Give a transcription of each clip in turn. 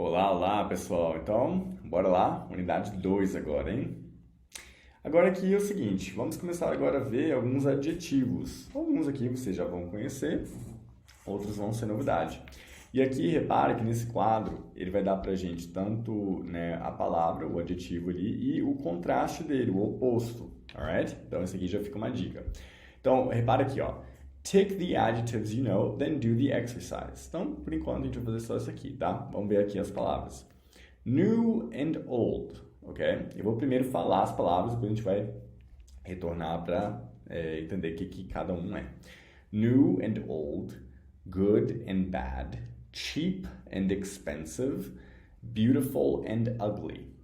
Olá, olá pessoal. Então, bora lá, unidade 2 agora, hein? Agora aqui é o seguinte, vamos começar agora a ver alguns adjetivos. Alguns aqui vocês já vão conhecer, outros vão ser novidade. E aqui, repare que nesse quadro, ele vai dar pra gente tanto, né, a palavra, o adjetivo ali, e o contraste dele, o oposto, alright? Então, esse aqui já fica uma dica. Então, repara aqui, ó. Tick the adjectives you know, then do the exercise. Então, por enquanto, a gente vai fazer só isso aqui, tá? Vamos ver aqui as palavras. New and old, ok? Eu vou primeiro falar as palavras, depois a gente vai retornar para entender o que cada um é. New and old, good and bad, cheap and expensive, beautiful and ugly,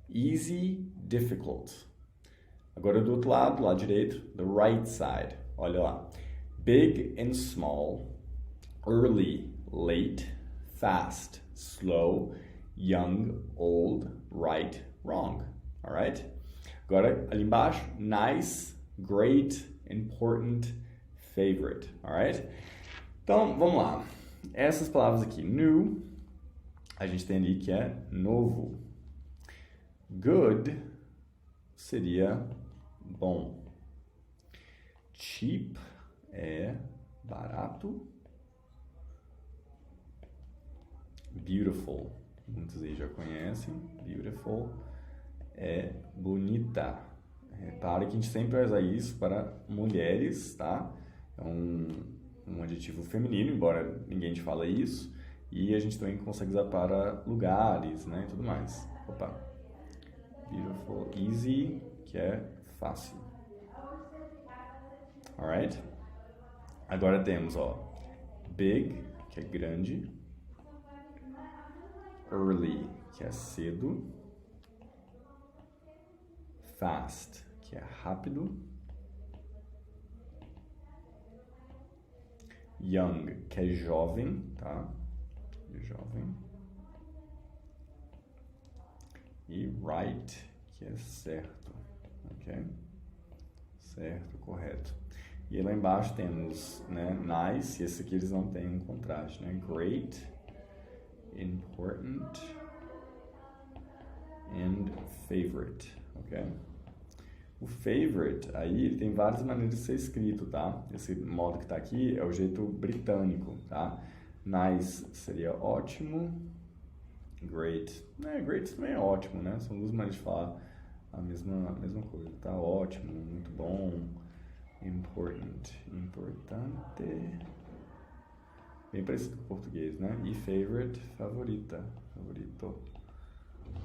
easy, difficult. Agora do outro lado, do lado direito, the right side. Olha lá. Big and small, early, late, fast, slow, young, old, right, wrong. Alright? Agora, ali embaixo, nice, great, important, favorite. Alright? Então, vamos lá. Essas palavras aqui, new, a gente tem ali que é novo. Good seria bom. Cheap é barato. Beautiful, muitos aí já conhecem. Beautiful é bonita. Repare que a gente sempre vai usar isso para mulheres, tá? É um adjetivo feminino, embora ninguém te fala isso. E a gente também consegue usar para lugares, né? E tudo mais. Opa. Beautiful, easy, que é fácil. Alright? Agora temos, ó, big, que é grande, early, que é cedo, fast, que é rápido, young, que é jovem, tá? Jovem. E right, que é certo, ok? Certo, correto. E lá embaixo temos, né, nice, e esse aqui eles não têm um contraste, né? Great, important, and favorite, ok? O favorite, aí, ele tem várias maneiras de ser escrito, tá? Esse modo que tá aqui é o jeito britânico, tá? Nice seria ótimo, great, great também é ótimo, né? São duas maneiras de falar a mesma coisa, tá? Ótimo, muito bom. Important, importante, bem parecido com o português, né? E favorite, favorita, favorito,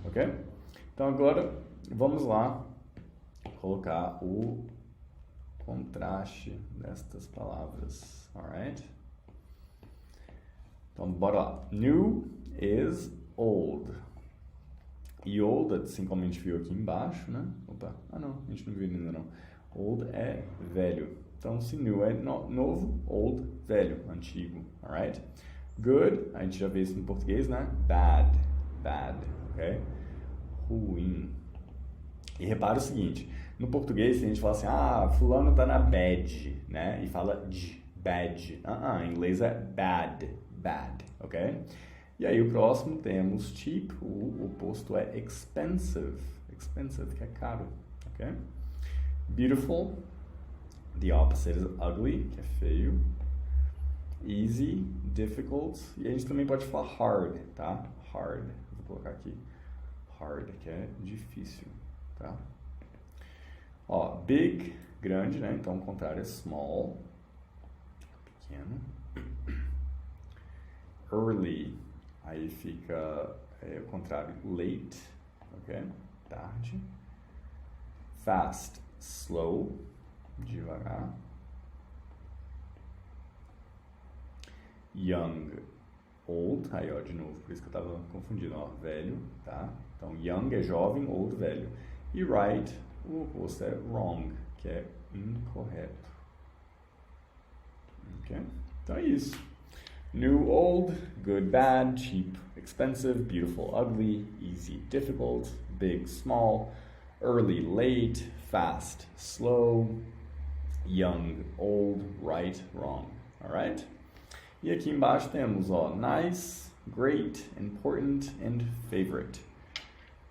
ok? Então agora vamos lá colocar o contraste destas palavras, alright? Então bora lá. New is old. E old, assim como a gente viu aqui embaixo, né? Opa, não, a gente não viu ainda não. Old é velho. Então, se new é novo, old, velho, antigo. Alright? Good, a gente já vê isso no português, né? Bad, bad, ok? Ruim. E repara o seguinte, no português a gente fala assim, fulano tá na bad, né? E fala bad. Em inglês é bad, bad, ok? E aí o próximo temos cheap, o oposto é expensive. Expensive, que é caro, ok? Beautiful, the opposite is ugly, que é feio. Easy, difficult, e a gente também pode falar hard, tá? Hard, vou colocar aqui, hard, que é difícil, tá? Ó, big, grande, né? Então o contrário é small, pequeno. Early, aí fica o contrário, late, ok? Tarde. Fast, slow, devagar. Young, old, aí ó, de novo, por isso que eu tava confundindo, ó, velho, tá? Então, young é jovem, old, velho. E right, o oposto é wrong, que é incorreto. Ok? Então é isso. New, old, good, bad, cheap, expensive, beautiful, ugly, easy, difficult, big, small, early, late, fast, slow, young, old, right, wrong. Alright? E aqui embaixo temos, ó, nice, great, important and favorite.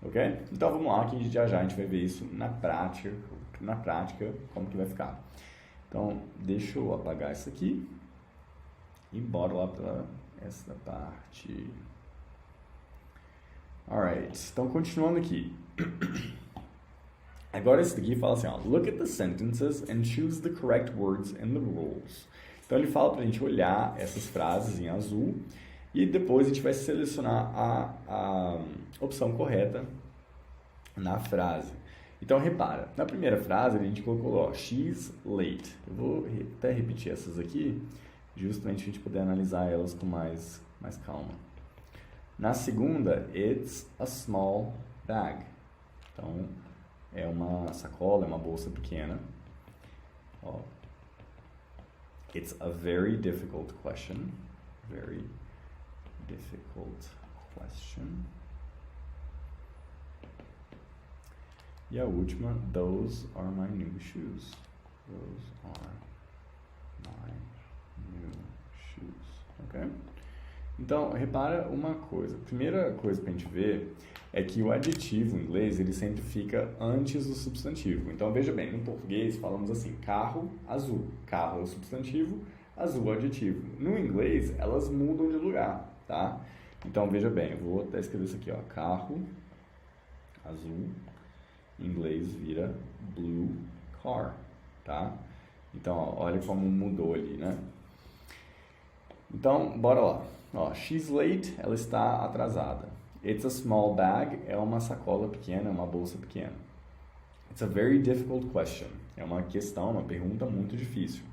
Ok? Então vamos lá que já já a gente vai ver isso na prática como que vai ficar. Então deixa eu apagar isso aqui e bora lá para essa parte. Alright, então continuando aqui. Agora esse daqui fala assim, ó, look at the sentences and choose the correct words and the rules. Então ele fala pra gente olhar essas frases em azul e depois a gente vai selecionar a opção correta na frase. Então repara, na primeira frase a gente colocou, ó, she's late. Eu vou até repetir essas aqui, justamente a gente poder analisar elas com mais calma. Na segunda, it's a small bag. Então, é uma sacola, é uma bolsa pequena. Ó. It's a very difficult question. Very difficult question. E a última, those are my new shoes. Those are my new shoes. Ok? Então, repara uma coisa. A primeira coisa pra gente ver é que o adjetivo em inglês, ele sempre fica antes do substantivo. Então, veja bem, no português falamos assim, carro, azul. Carro é o substantivo, azul é o adjetivo. No inglês, elas mudam de lugar, tá? Então, veja bem, eu vou até escrever isso aqui, ó. Carro, azul, em inglês vira blue car, tá? Então, ó, olha como mudou ali, né? Então, bora lá. Ó, she's late, ela está atrasada. It's a small bag, é uma sacola pequena, é uma bolsa pequena. It's a very difficult question, é uma questão, uma pergunta muito difícil.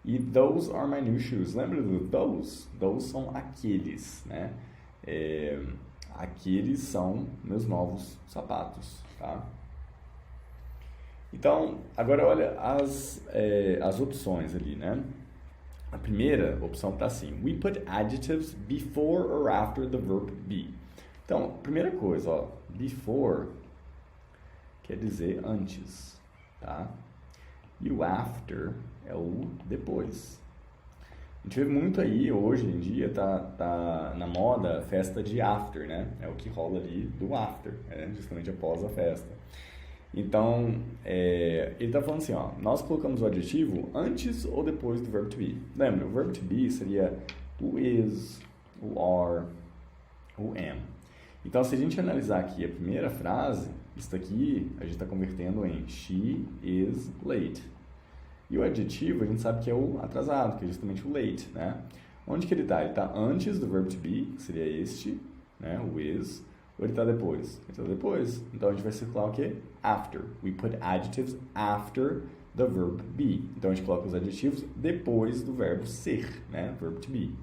E those are my new shoes, lembra do those? Those são aqueles, né? Aqueles são meus novos sapatos, tá? Então, agora olha as opções ali, né? A primeira opção está assim, we put adjectives before or after the verb be. Então, primeira coisa, ó, before quer dizer antes, tá? E o after é o depois. A gente vê muito aí, hoje em dia, tá na moda festa de after, né? É o que rola ali do after, justamente após a festa. Então, ele tá falando assim, ó, nós colocamos o adjetivo antes ou depois do verbo to be. Lembra, o verbo to be seria o is, o are, o am. Então, se a gente analisar aqui a primeira frase, isso daqui a gente está convertendo em she is late. E o adjetivo a gente sabe que é o atrasado, que é justamente o late, né? Onde que ele está? Ele está antes do verbo to be, que seria este, né, o is, ou ele está depois? Ele está depois. Então, a gente vai circular o quê? After. We put adjectives after the verb be. Então, a gente coloca os adjetivos depois do verbo ser, né? Verb to be.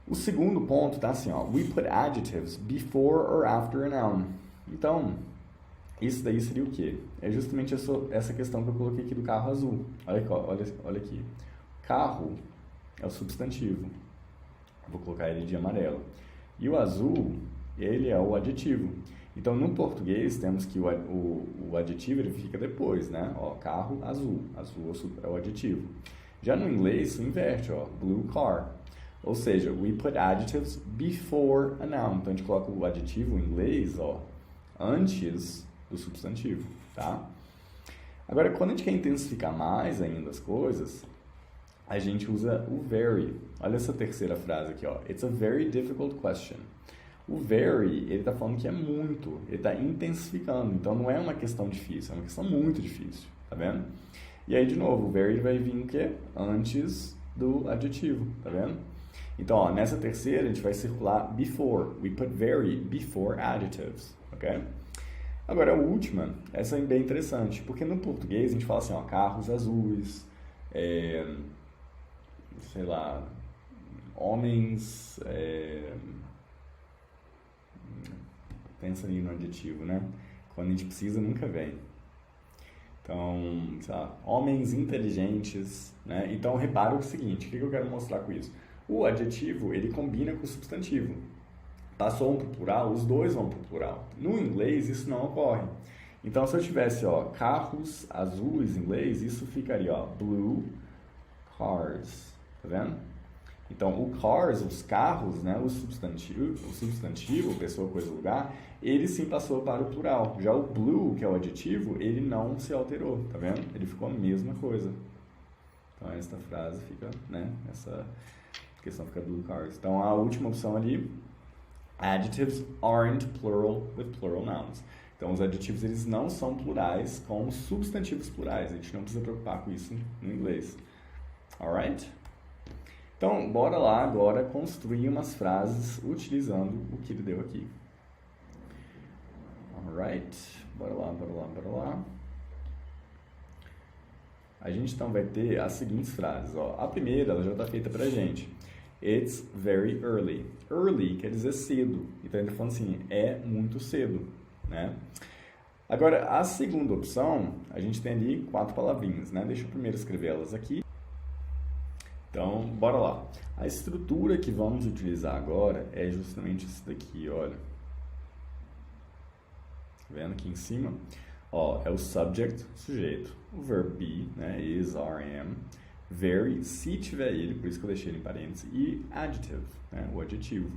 O segundo ponto tá assim, ó. We put adjectives before or after a noun. Então, isso daí seria o quê? É justamente essa questão que eu coloquei aqui do carro azul. Olha aqui. Carro é o substantivo. Vou colocar ele de amarelo. E o azul, ele é o adjetivo. Então, no português, temos que o adjetivo ele fica depois, né? Ó, carro azul. Azul é o adjetivo. Já no inglês, isso inverte, ó. Blue car. Ou seja, we put adjectives before a noun. Então, a gente coloca o adjetivo em inglês, ó, antes do substantivo, tá? Agora, quando a gente quer intensificar mais ainda as coisas, a gente usa o very. Olha essa terceira frase aqui, ó. It's a very difficult question. O very, ele está falando que é muito, ele está intensificando. Então, não é uma questão difícil, é uma questão muito difícil, tá vendo? E aí, de novo, o very vai vir o quê? Antes do adjetivo, tá vendo? Então, ó, nessa terceira, a gente vai circular before. We put very before adjectives, ok? Agora, a última, essa é bem interessante, porque no português a gente fala assim, ó, carros azuis, sei lá, homens, pensa aí no adjetivo, né? Quando a gente precisa, nunca vem. Então, sei lá, homens inteligentes, né? Então, repara o seguinte, o que eu quero mostrar com isso? O adjetivo, ele combina com o substantivo. Passou um para o plural, os dois vão para o plural. No inglês, isso não ocorre. Então, se eu tivesse, ó, carros azuis em inglês, isso ficaria, ó, blue cars, tá vendo? Então, o cars, os carros, né, o substantivo, pessoa, coisa, lugar, ele sim passou para o plural. Já o blue, que é o adjetivo, ele não se alterou, tá vendo? Ele ficou a mesma coisa. Então, esta frase fica, né, essa questão fica blue cars. Então, a última opção ali, adjectives aren't plural with plural nouns. Então, os adjetivos, eles não são plurais com substantivos plurais. A gente não precisa preocupar com isso no inglês. Alright? Então, bora lá agora construir umas frases utilizando o que ele deu aqui. Alright, bora lá. A gente então vai ter as seguintes frases. Ó. A primeira, ela já está feita pra gente. It's very early. Early quer dizer cedo. Então, ele está falando assim, é muito cedo, né? Agora, a segunda opção, a gente tem ali 4 palavrinhas, né? Deixa eu primeiro escrever elas aqui. Então, bora lá. A estrutura que vamos utilizar agora é justamente isso daqui, olha. Tá vendo aqui em cima? Ó, é o subject, sujeito. O verbo be, né? Is, are, am. Very, se tiver ele, por isso que eu deixei ele em parênteses. E adjective, né? O adjetivo.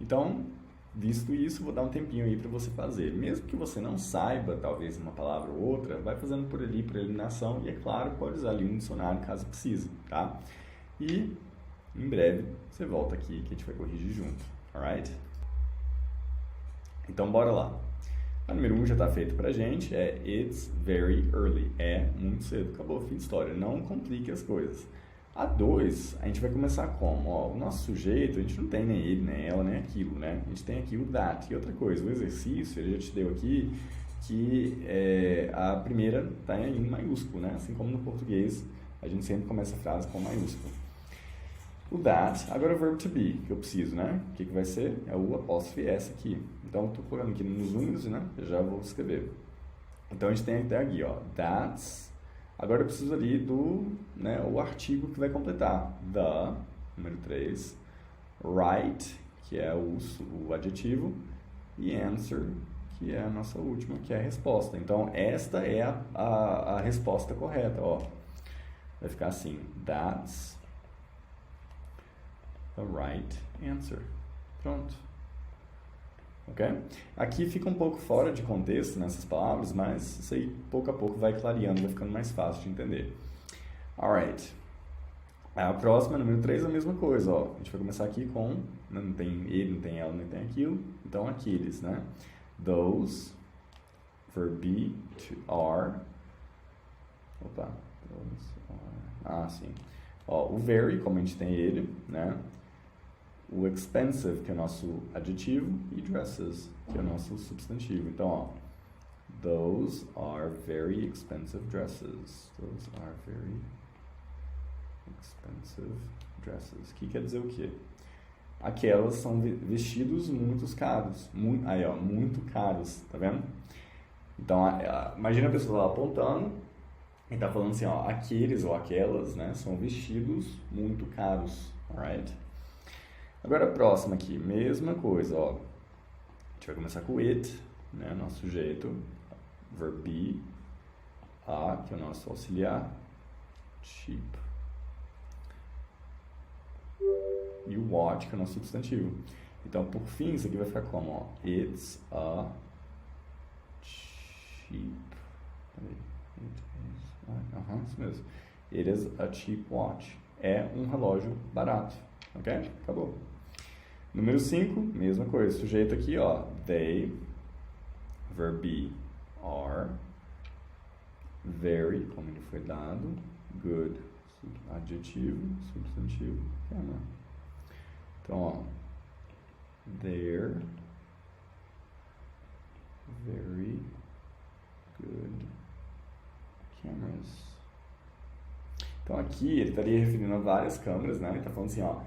Então, visto isso, vou dar um tempinho aí para você fazer. Mesmo que você não saiba, talvez, uma palavra ou outra, vai fazendo por ali, por eliminação. E, é claro, pode usar ali um dicionário caso precise, tá? E em breve você volta aqui que a gente vai corrigir junto, alright? Então bora lá. A número 1 já está feito pra gente, é it's very early, é muito cedo. Acabou, fim de história, não complique as coisas. A 2, a gente vai começar como? Ó, o nosso sujeito, a gente não tem nem ele, nem ela, nem aquilo, né? A gente tem aqui o that. E outra coisa, o exercício, ele já te deu aqui que a primeira está em maiúsculo, né? Assim como no português, a gente sempre começa a frase com maiúsculo. O that, agora o verbo to be, que eu preciso, né? O que vai ser? É o apóstrofe S aqui. Então, estou colocando aqui nos números, né? Eu já vou escrever. Então, a gente tem até aqui, ó, that's. Agora eu preciso ali do, né, o artigo que vai completar. The, número 3. Right, que é o adjetivo. E answer, que é a nossa última, que é a resposta. Então, esta é a resposta correta, ó. Vai ficar assim, that's the right answer. Pronto. Ok? Aqui fica um pouco fora de contexto nessas palavras, mas isso aí pouco a pouco vai clareando, vai ficando mais fácil de entender. Alright. A próxima, número 3, a mesma coisa, ó. A gente vai começar aqui com, não tem ele, não tem ela, nem tem aquilo. Então, aqueles, né? Those, verb be, to are. Opa. Sim. Ó, o very, como a gente tem ele, né? O expensive, que é o nosso adjetivo, e dresses, que é o nosso substantivo. Então, ó, those are very expensive dresses. Those are very expensive dresses. Que quer dizer o quê? Aquelas são vestidos muito caros. Aí, ó, muito caros, tá vendo? Então, imagina a pessoa lá apontando e tá falando assim, ó, aqueles ou aquelas, né, são vestidos muito caros, alright? Agora a próxima aqui, mesma coisa, ó. A gente vai começar com it, né, nosso sujeito, verb be, que é o nosso auxiliar, cheap. E o what, que é o nosso substantivo. Então, por fim, isso aqui vai ficar como, ó, it's a cheap. Isso mesmo. It is a cheap watch. É um relógio barato. Ok? Acabou. Número 5, mesma coisa. Sujeito aqui, ó. They, verb be, are, very, como ele foi dado, good, adjetivo, substantivo, camera. Então, ó. They're very good cameras. Então aqui ele estaria referindo a várias câmeras, né? Ele está falando assim, ó,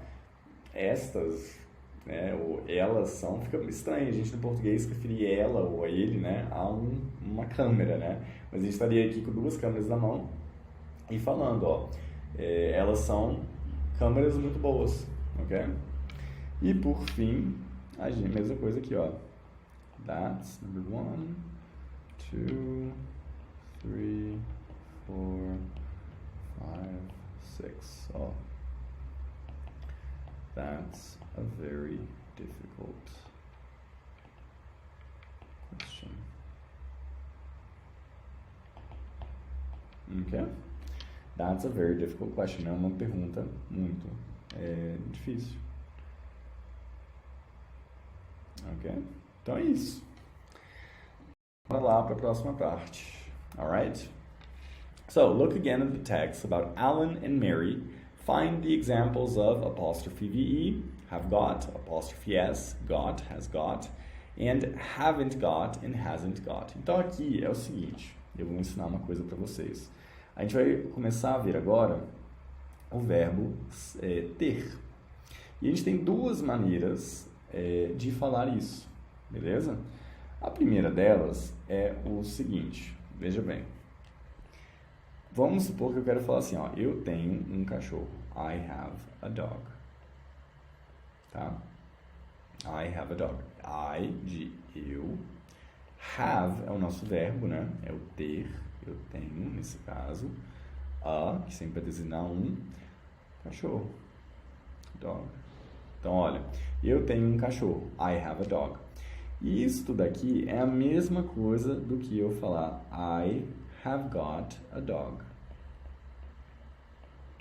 estas, né, ou elas são, fica estranho a gente no português referir ela ou a ele, né, a uma câmera, né? Mas a gente estaria aqui com 2 câmeras na mão e falando, ó, elas são câmeras muito boas, ok? E por fim, a mesma coisa aqui, ó. That's number 1, 2, 3, 4, 5, 6, ó. That's a very difficult question. Okay? That's a very difficult question. É uma pergunta muito difícil. Ok? Então é isso. Bora lá para a próxima parte. Alright? So, look again at the text about Alan and Mary. Find the examples of apostrophe VE, have got, apostrophe S, got, has got, and haven't got and hasn't got. Então aqui é o seguinte, eu vou ensinar uma coisa para vocês. A gente vai começar a ver agora o verbo ter. E a gente tem duas maneiras de falar isso, beleza? A primeira delas é o seguinte, veja bem. Vamos supor que eu quero falar assim, ó, eu tenho um cachorro. I have a dog. Tá? I have a dog. I, de eu. Have é o nosso verbo, né? É o ter, eu tenho, nesse caso. A, que sempre vai designar um cachorro. Dog. Então, olha, eu tenho um cachorro. I have a dog. E isso daqui é a mesma coisa do que eu falar I have got a dog.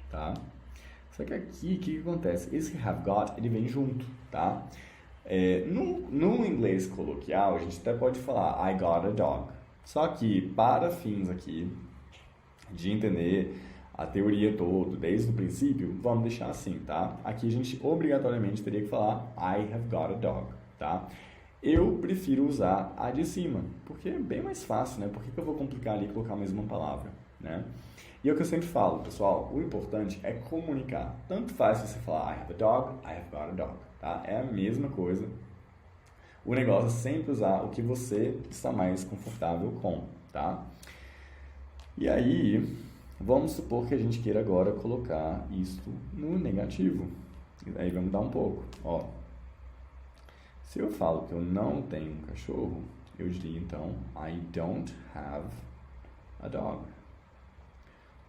Tá? Só que aqui, o que acontece? Esse have got, ele vem junto, tá? No inglês coloquial, a gente até pode falar I got a dog. Só que, para fins aqui, de entender a teoria toda, desde o princípio, vamos deixar assim, tá? Aqui a gente obrigatoriamente teria que falar I have got a dog, tá? Eu prefiro usar a de cima, porque é bem mais fácil, né? Por que eu vou complicar ali e colocar a mesma palavra, né? E é o que eu sempre falo, pessoal, o importante é comunicar. Tanto faz se você falar I have a dog, I have got a dog, tá? É a mesma coisa. O negócio é sempre usar o que você está mais confortável com, tá? E aí, vamos supor que a gente queira agora colocar isto no negativo. E aí vai mudar um pouco, ó. Se eu falo que eu não tenho um cachorro, eu diria então I don't have a dog.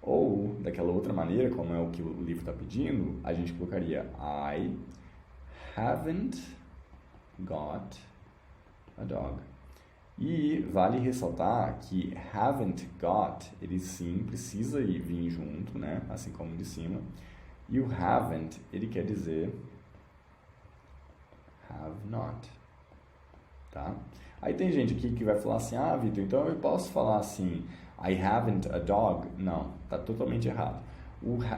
Ou, daquela outra maneira, como é o que o livro está pedindo, a gente colocaria I haven't got a dog. E vale ressaltar que haven't got, ele sim precisa vir junto, né? Assim como de cima. E o haven't, ele quer dizer have not, tá? Aí tem gente aqui que vai falar assim, ah, Vitor, então eu posso falar assim, I haven't a dog? Não, tá totalmente errado.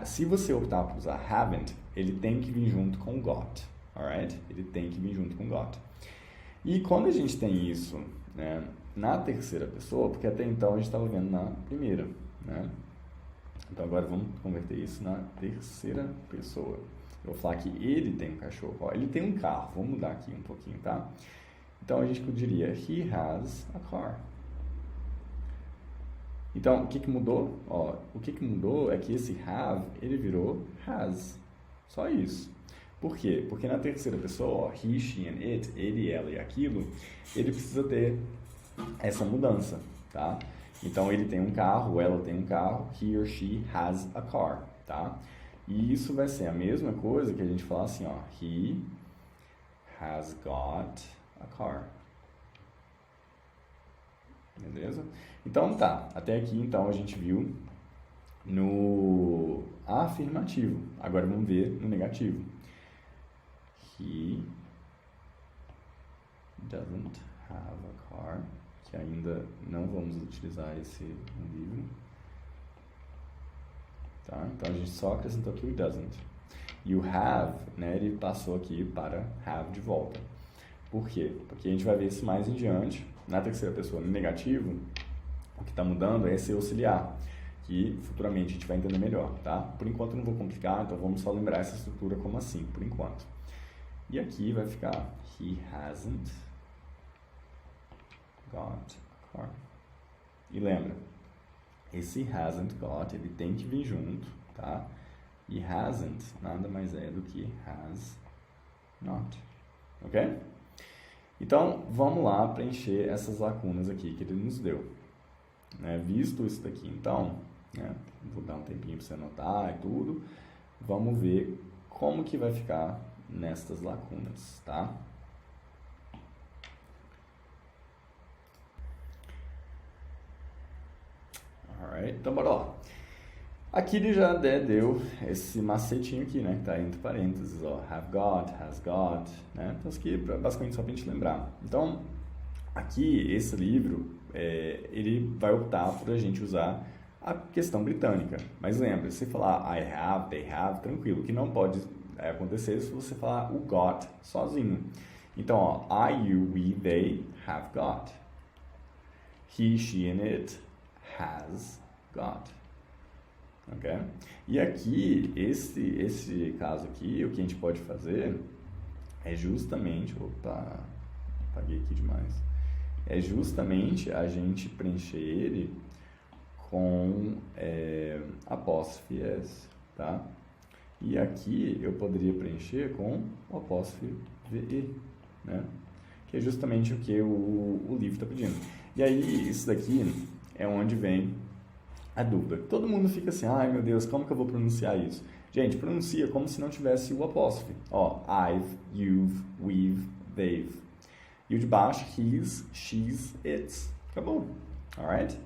Se você optar por usar haven't, ele tem que vir junto com got, alright? Ele tem que vir junto com got. E quando a gente tem isso, né, na terceira pessoa, porque até então a gente estava vendo na primeira, né? Então agora vamos converter isso na terceira pessoa. Eu vou falar que ele tem um cachorro. Ó, ele tem um carro. Vou mudar aqui um pouquinho, tá? Então, a gente diria he has a car. Então, o que mudou? Ó, o que mudou é que esse have, ele virou has. Só isso. Por quê? Porque na terceira pessoa, ó, he, she and it, ele, ela e aquilo, ele precisa ter essa mudança, tá? Então, ele tem um carro, ela tem um carro, he or she has a car, tá? E isso vai ser a mesma coisa que a gente falar assim, ó, he has got a car. Beleza? Então tá, até aqui então a gente viu no afirmativo. Agora vamos ver no negativo. He doesn't have a car, que ainda não vamos utilizar esse no livro. Tá? Então, a gente só acrescentou aqui o doesn't. E o have, né, ele passou aqui para have de volta. Por quê? Porque a gente vai ver isso mais em diante. Na terceira pessoa, no negativo, o que está mudando é esse auxiliar, que futuramente a gente vai entender melhor, tá? Por enquanto eu não vou complicar, então vamos só lembrar essa estrutura como assim, por enquanto. E aqui vai ficar he hasn't got a car. E lembra, esse hasn't got, ele tem que vir junto, tá? E hasn't nada mais é do que has not, ok? Então, vamos lá preencher essas lacunas aqui que ele nos deu. Né? Visto isso daqui, então, né? Vou dar um tempinho para você anotar e tudo. Vamos ver como que vai ficar nestas lacunas, tá? Alright, então bora lá. Aqui ele já deu esse macetinho aqui, né? Que tá entre parênteses, ó. Have got, has got, né? Então isso aqui é basicamente só pra gente lembrar. Então, aqui, esse livro, ele vai optar por a gente usar a questão britânica. Mas lembra, se falar I have, they have, tranquilo. O que não pode acontecer se você falar o got sozinho. Então, ó, I, you, we, they have got. He, she, and it has got. Ok? E aqui, esse caso aqui, o que a gente pode fazer é justamente... Opa, apaguei aqui demais. É justamente a gente preencher ele com apóstrofe S, tá? E aqui eu poderia preencher com o apóstrofe VE, né? Que é justamente o que o livro está pedindo. E aí, isso daqui é onde vem a dúvida. Todo mundo fica assim, ai meu Deus, como que eu vou pronunciar isso? Gente, pronuncia como se não tivesse o apóstrofe. Ó, I've, you've, we've, they've. E o de baixo, his, she's, it's. Acabou. Alright?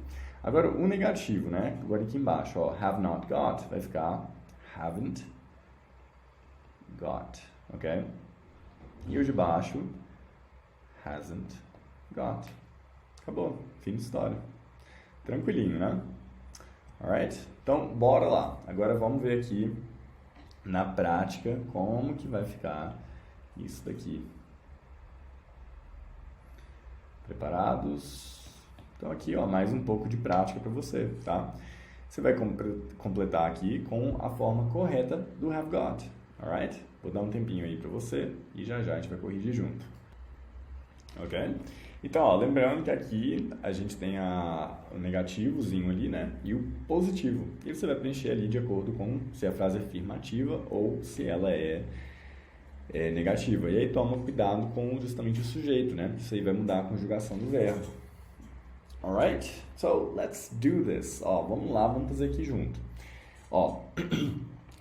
Agora, o negativo, né? Agora aqui embaixo, ó, have not got, vai ficar haven't got. Ok? E o de baixo, hasn't got. Acabou. Fim de história. Tranquilinho, né? Alright? Então, bora lá. Agora vamos ver aqui na prática como que vai ficar isso daqui. Preparados? Então aqui, ó, mais um pouco de prática para você, tá? Você vai completar aqui com a forma correta do have got. Alright? Vou dar um tempinho aí para você e já já a gente vai corrigir junto. Ok? Então, ó, lembrando que aqui a gente tem o negativozinho ali, né? E o positivo. E você vai preencher ali de acordo com se a frase é afirmativa ou se ela é negativa. E aí toma cuidado com justamente o sujeito, né? Isso aí vai mudar a conjugação do verbo. Alright? So, let's do this. Ó, vamos lá, vamos fazer aqui junto. Ó,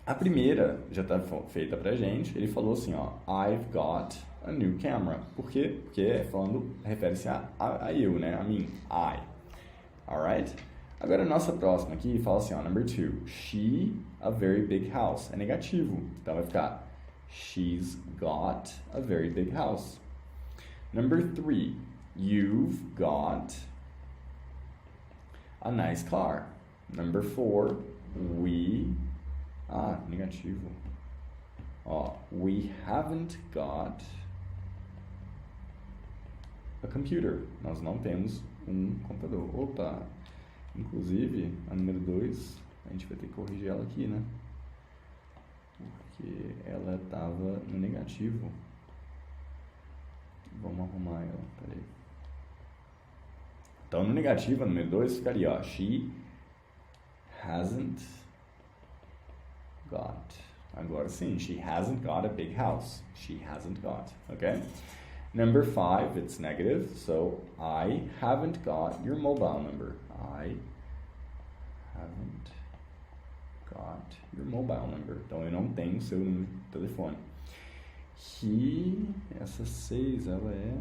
a primeira já está feita pra gente. Ele falou assim, ó, I've got a new camera. Por quê? Porque refere-se a eu, né? A mim. I. Alright? Agora a nossa próxima aqui fala assim, ó, number 2. She, a very big house. É negativo. Então vai ficar she's got a very big house. Number 3. You've got a nice car. Number 4. Negativo. Ó, we haven't got a computer. Nós não temos um computador. Opa! Inclusive, a número 2, a gente vai ter que corrigir ela aqui, né? Porque ela estava no negativo. Vamos arrumar ela, peraí. Então, no negativo, a número 2, ficaria, ó, she hasn't got. Agora sim, she hasn't got a big house. She hasn't got, okay? Number 5, it's negative, so I haven't got your mobile number. I haven't got your mobile number. Então, eu não tenho o seu número de telefone. Essa 6, ela é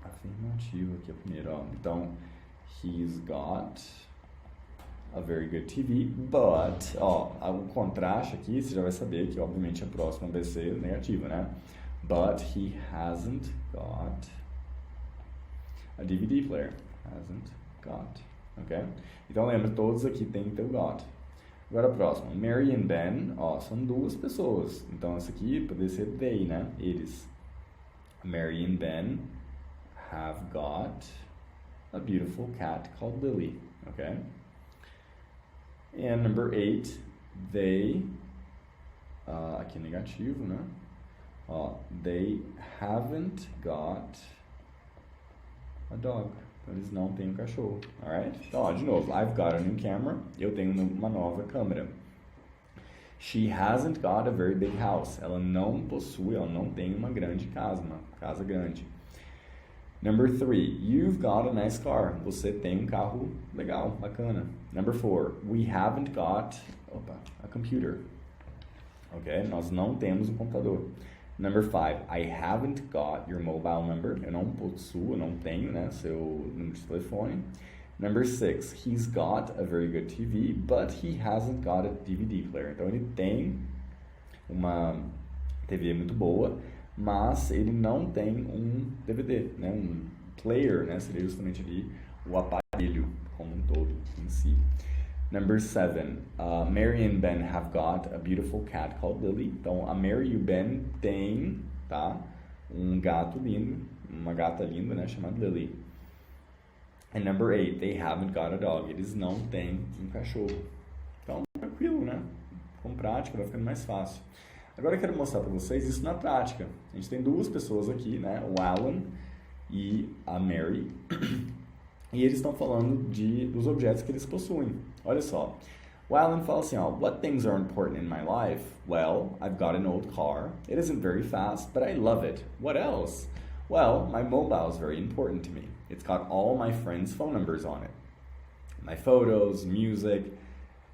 afirmativa aqui, a primeira, ó. Então, he's got a very good TV, but, ó, o contraste aqui, você já vai saber que, obviamente, a próxima vai ser negativa, né? But he hasn't got a DVD player. Hasn't got, ok? Então, lembra, todos aqui tem que ter o got. Agora, a próxima. Mary and Ben, ó, são duas pessoas. Então, essa aqui poderia ser they, né? Eles. Mary and Ben have got a beautiful cat called Lily, okay? And number 8, they, aqui é negativo, né? Ó, they haven't got a dog. Então, eles não têm um cachorro, alright? Então, ó, de novo, I've got a new camera. Eu tenho uma nova câmera. She hasn't got a very big house. Ela não tem uma grande casa, uma casa grande. Number 3, you've got a nice car. Você tem um carro legal, bacana. Number 4, we haven't got a computer. ok? Nós não temos um computador. Number 5, I haven't got your mobile number. Eu não possuo, eu não tenho, né, seu número de telefone. Number 6, he's got a very good TV, but he hasn't got a DVD player. Então ele tem uma TV muito boa, mas ele não tem um DVD, né, um player, né, seria justamente ali o aparelho como um todo em si. Number 7, Mary and Ben have got a beautiful cat called Lily. Então, a Mary e o Ben têm, tá, um gato lindo, uma gata linda, né, chamada Lily. And number 8, they haven't got a dog. Eles não têm um cachorro. Então, tranquilo, né? Com prática vai ficando mais fácil. Agora eu quero mostrar para vocês isso na prática. A gente tem duas pessoas aqui, né, o Alan e a Mary. E eles estão falando dos objetos que eles possuem. Olha só. O Alan fala assim, ó, what things are important in my life? Well, I've got an old car. It isn't very fast, but I love it. What else? Well, my mobile is very important to me. It's got all my friends' phone numbers on it. My photos, music,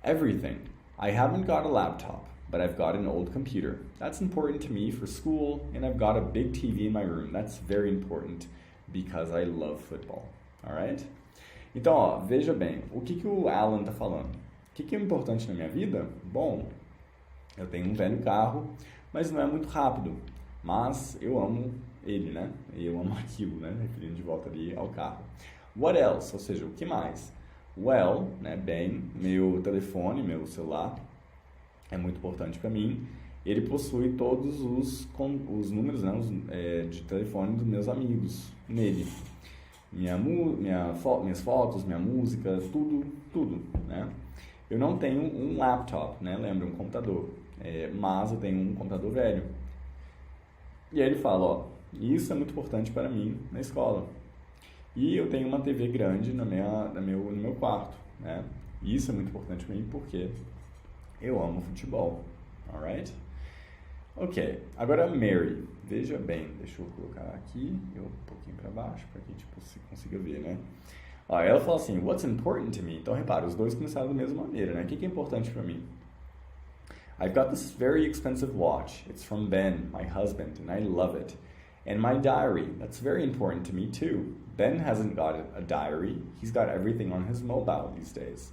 everything. I haven't got a laptop, but I've got an old computer. That's important to me for school, and I've got a big TV in my room. That's very important because I love football. Alright? Então, ó, veja bem, o que o Alan tá falando? O que é importante na minha vida? Bom, eu tenho um velho carro, mas não é muito rápido. Mas eu amo ele, né? E eu amo aquilo, né? Referindo de volta ali ao carro. What else? Ou seja, o que mais? Well, né? Bem, meu telefone, meu celular é muito importante para mim. Ele possui todos os números, né? De telefone dos meus amigos nele. Minhas fotos, minha música, tudo, né? Eu não tenho um laptop, né? Lembra, um computador. Mas eu tenho um computador velho. E aí ele fala, ó, isso é muito importante para mim na escola. E eu tenho uma TV grande no meu quarto, né? Isso é muito importante para mim porque eu amo futebol, alright? Ok, agora Mary, veja bem, deixa eu colocar aqui, um pouquinho para baixo, para que tipo, você consiga ver, né? Ó, ela fala assim, what's important to me? Então repara, os dois começaram da mesma maneira, né? O que é importante para mim? I've got this very expensive watch. It's from Ben, my husband, and I love it. And my diary, that's very important to me too. Ben hasn't got a diary. He's got everything on his mobile these days.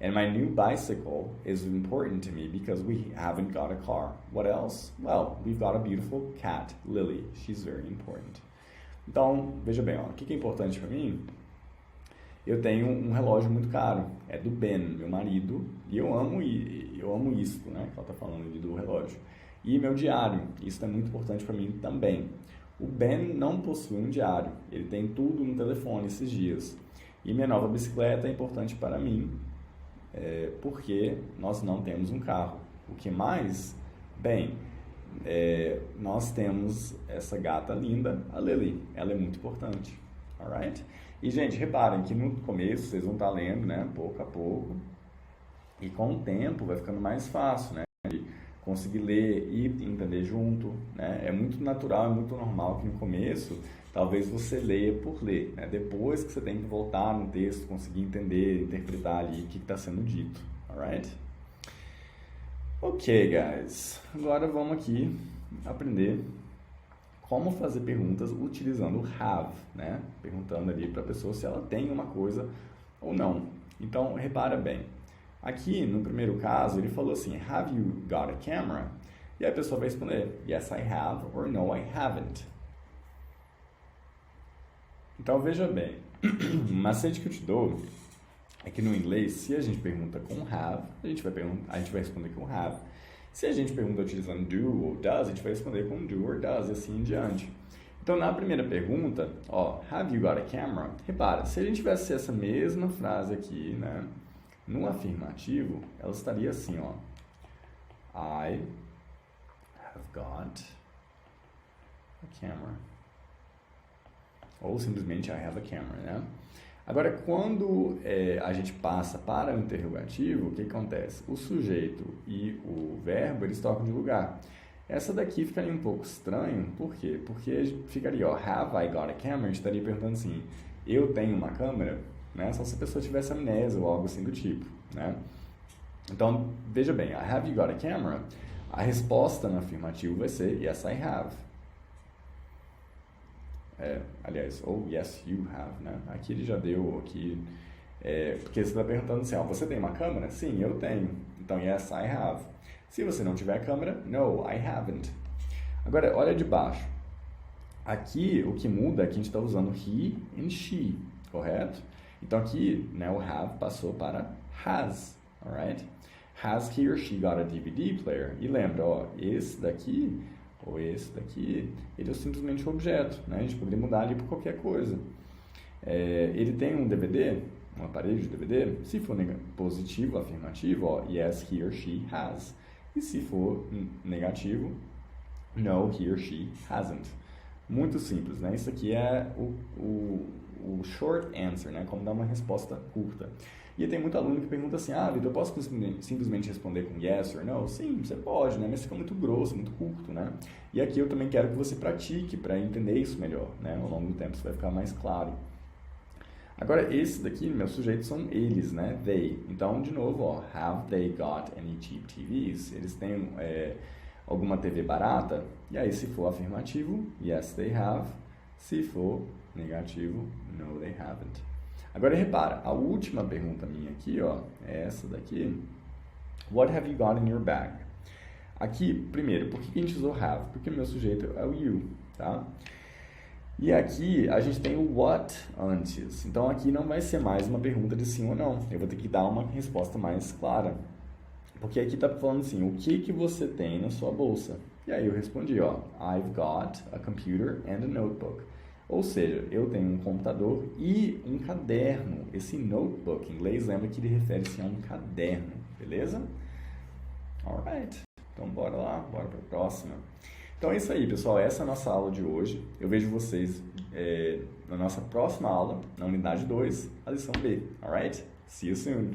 And my new bicycle is important to me because we haven't got a car. What else? Well, we've got a beautiful cat, Lily. She's very important. Então, veja bem, ó, o que é importante para mim? Eu tenho um relógio muito caro. É do Ben, meu marido. E eu amo isso, né? Que ela tá falando ali do relógio. E meu diário. Isso é muito importante para mim também. O Ben não possui um diário. Ele tem tudo no telefone esses dias. E minha nova bicicleta é importante para mim. Porque nós não temos um carro. O que mais? Bem, nós temos essa gata linda, a Lily. Ela é muito importante. Alright? E, gente, reparem que no começo vocês vão estar lendo, né? Pouco a pouco. E com o tempo vai ficando mais fácil, né? De conseguir ler e entender junto, né? É muito natural, é muito normal que no começo talvez você leia por ler, né? Depois que você tem que voltar no texto, conseguir entender, interpretar ali o que está sendo dito, alright? Ok, guys. Agora vamos aqui aprender como fazer perguntas utilizando o have, né? Perguntando ali para a pessoa se ela tem uma coisa ou não. Então, repara bem. Aqui, no primeiro caso, ele falou assim, have you got a camera? E aí a pessoa vai responder, yes, I have, or no, I haven't. Então, veja bem, o macete que eu te dou é que no inglês, se a gente pergunta com have, a gente vai responder com have. Se a gente pergunta utilizando do ou does, a gente vai responder com do or does e assim em diante. Então, na primeira pergunta, ó, have you got a camera? Repara, se a gente tivesse essa mesma frase aqui, né, no afirmativo, ela estaria assim, ó, I have got a camera. Ou simplesmente I have a camera, né? Agora, quando a gente passa para o interrogativo, o que acontece? O sujeito e o verbo, eles trocam de lugar. Essa daqui ficaria um pouco estranho, por quê? Porque ficaria, ó, have I got a camera? A gente estaria perguntando assim, eu tenho uma câmera? Né? Só se a pessoa tivesse amnésia ou algo assim do tipo, né? Então, veja bem, have you got a camera? A resposta no afirmativo vai ser yes, I have. Aliás, ou yes, you have, né? Aqui ele já deu aqui, porque você está perguntando assim, você tem uma câmera? Sim, eu tenho. Então, yes, I have. Se você não tiver câmera, no, I haven't. Agora, olha de baixo. Aqui, o que muda é que a gente está usando he and she, correto? Então, aqui, né, o have passou para has, alright? Has he or she got a DVD player? E lembra, esse daqui, ou esse daqui, ele é simplesmente um objeto, né? A gente poderia mudar ali por qualquer coisa. Ele tem um DVD, um aparelho de DVD? Se for positivo, afirmativo, yes, he or she has. E se for negativo, no, he or she hasn't. Muito simples, né? Isso aqui é o short answer, né? Como dar uma resposta curta. E tem muito aluno que pergunta assim, Vitor, eu posso simplesmente responder com yes or no? Sim, você pode, né? Mas fica muito grosso, muito curto, né? E aqui eu também quero que você pratique para entender isso melhor, né? Ao longo do tempo isso vai ficar mais claro. Agora, esse daqui, meus sujeitos são eles, né? They. Então, de novo, have they got any cheap TVs? Eles têm alguma TV barata? E aí, se for afirmativo, yes, they have. Se for negativo, no, they haven't. Agora, repara, a última pergunta minha aqui, é essa daqui. What have you got in your bag? Aqui, primeiro, por que a gente usou have? Porque o meu sujeito é o you, tá? E aqui, a gente tem o what antes. Então, aqui não vai ser mais uma pergunta de sim ou não. Eu vou ter que dar uma resposta mais clara. Porque aqui tá falando assim, o que você tem na sua bolsa? E aí eu respondi, I've got a computer and a notebook. Ou seja, eu tenho um computador e um caderno. Esse notebook, em inglês, lembra que ele refere-se a um caderno, beleza? Alright, então bora lá, bora para a próxima. Então é isso aí, pessoal, essa é a nossa aula de hoje. Eu vejo vocês na nossa próxima aula, na unidade 2, a lição B. Alright? See you soon!